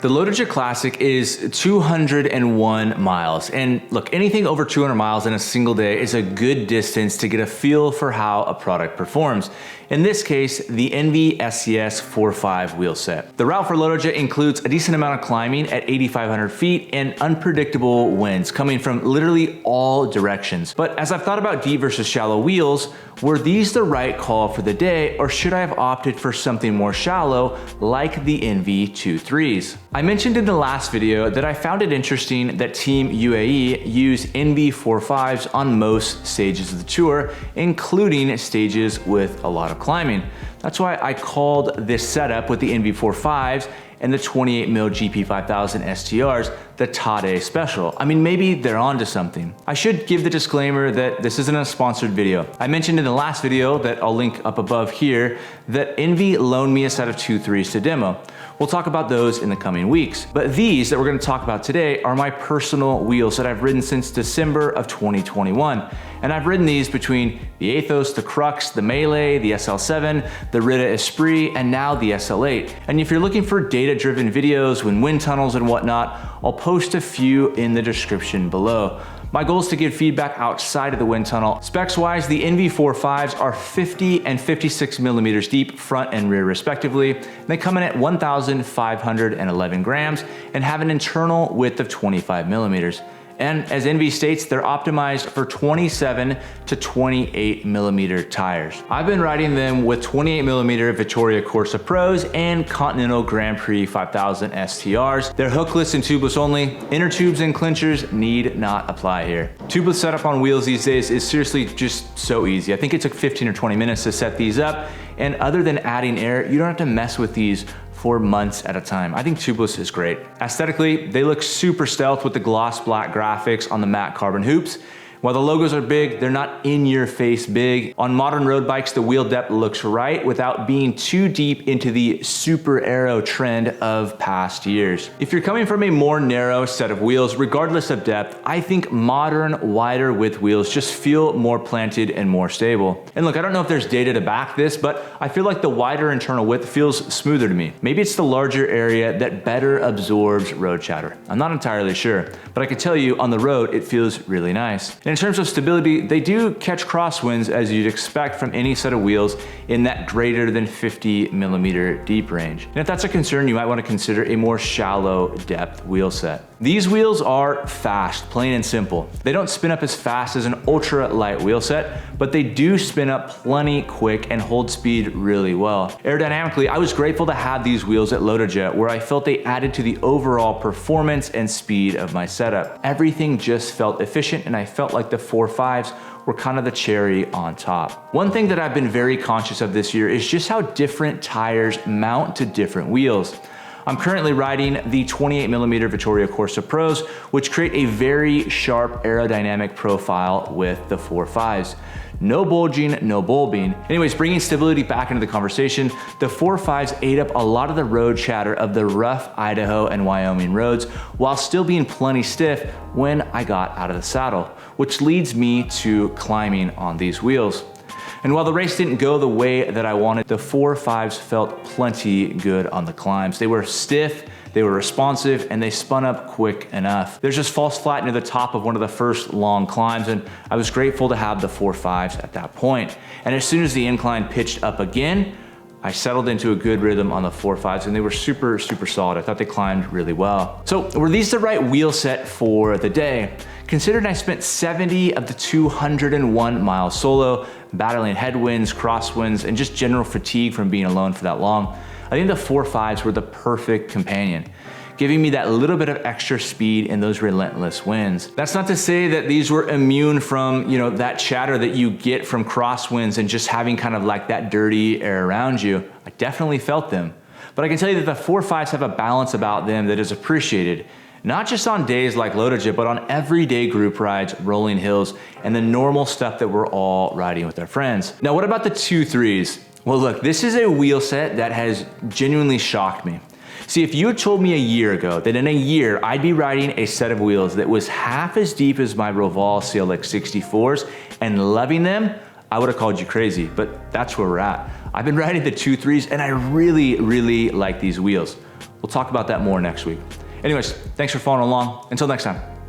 The LOTOJA Classic is 201 miles. And look, anything over 200 miles in a single day is a good distance to get a feel for how a product performs. In this case, the Enve SCS 4.5 wheel set. The route for LOTOJA includes a decent amount of climbing at 8,500 feet and unpredictable winds coming from literally all directions. But as I've thought about deep versus shallow wheels, were these the right call for the day, or should I have opted for something more shallow like the Enve 2.3s? I mentioned in the last video that I found it interesting that Team UAE use Enve 4.5s on most stages of the tour, including stages with a lot of climbing. That's why I called this setup with the Enve 4.5s and the 28mm GP5000 STRs the Tade Special. I mean, maybe they're onto something. I should give the disclaimer that this isn't a sponsored video. I mentioned in the last video that I'll link up above here that Enve loaned me a set of 2.3s to demo. We'll talk about those in the coming weeks. But these that we're gonna talk about today are my personal wheels that I've ridden since December of 2021. And I've ridden these between the Athos, the Crux, the Melee, the SL7, the Rita Esprit, and now the SL8. And if you're looking for data-driven videos with wind tunnels and whatnot, I'll post a few in the description below. My goal is to give feedback outside of the wind tunnel. Specs-wise, the Enve 4.5s are 50 and 56 millimeters deep, front and rear respectively. They come in at 1,511 grams and have an internal width of 25 millimeters. And as Enve states, they're optimized for 27 to 28 millimeter tires. I've been riding them with 28 millimeter Vittoria Corsa Pros and Continental Grand Prix 5000 STRs. They're hookless and tubeless only. Inner tubes and clinchers need not apply here. Tubeless setup on wheels these days is seriously just so easy. I think it took 15 or 20 minutes to set these up. And other than adding air, you don't have to mess with these for months at a time. I think tubeless is great. Aesthetically, they look super stealth with the gloss black graphics on the matte carbon hoops. While the logos are big, they're not in your face big. On modern road bikes, the wheel depth looks right without being too deep into the super aero trend of past years. If you're coming from a more narrow set of wheels, regardless of depth, I think modern, wider width wheels just feel more planted and more stable. And look, I don't know if there's data to back this, but I feel like the wider internal width feels smoother to me. Maybe it's the larger area that better absorbs road chatter. I'm not entirely sure, but I can tell you on the road, it feels really nice. In terms of stability, they do catch crosswinds as you'd expect from any set of wheels in that greater than 50 millimeter deep range. And if that's a concern, you might want to consider a more shallow depth wheel set. These wheels are fast, plain and simple. They don't spin up as fast as an ultra light wheel set, but they do spin up plenty quick and hold speed really well. Aerodynamically, I was grateful to have these wheels at LOTOJA, where I felt they added to the overall performance and speed of my setup. Everything just felt efficient, and I felt like the 4.5s were kind of the cherry on top. One thing that I've been very conscious of this year is just how different tires mount to different wheels. I'm currently riding the 28 millimeter Vittoria Corsa Pros, which create a very sharp aerodynamic profile with the 4.5s. No bulging, no bulbing. Anyways, bringing stability back into the conversation, the 4.5s ate up a lot of the road chatter of the rough Idaho and Wyoming roads while still being plenty stiff when I got out of the saddle, which leads me to climbing on these wheels. And while the race didn't go the way that I wanted, the 4.5s felt plenty good on the climbs. They were stiff, they were responsive, and they spun up quick enough. There's just false flat near the top of one of the first long climbs, and I was grateful to have the 4.5s at that point. And as soon as the incline pitched up again, I settled into a good rhythm on the 4.5s, and they were super, super solid. I thought they climbed really well. So were these the right wheel set for the day? Considering I spent 70 of the 201 miles solo, battling headwinds, crosswinds, and just general fatigue from being alone for that long, I think the 4.5s were the perfect companion, giving me that little bit of extra speed in those relentless winds. That's not to say that these were immune from, that chatter that you get from crosswinds and just having kind of like that dirty air around you. I definitely felt them. But I can tell you that the 4.5s have a balance about them that is appreciated, not just on days like LOTOJA, but on everyday group rides, rolling hills, and the normal stuff that we're all riding with our friends. Now, what about the 2.3s? Well, look, this is a wheel set that has genuinely shocked me. See, if you had told me a year ago that in a year I'd be riding a set of wheels that was half as deep as my Roval CLX 64s and loving them, I would have called you crazy, but that's where we're at. I've been riding the 2.3s and I really, really like these wheels. We'll talk about that more next week. Anyways, thanks for following along. Until next time.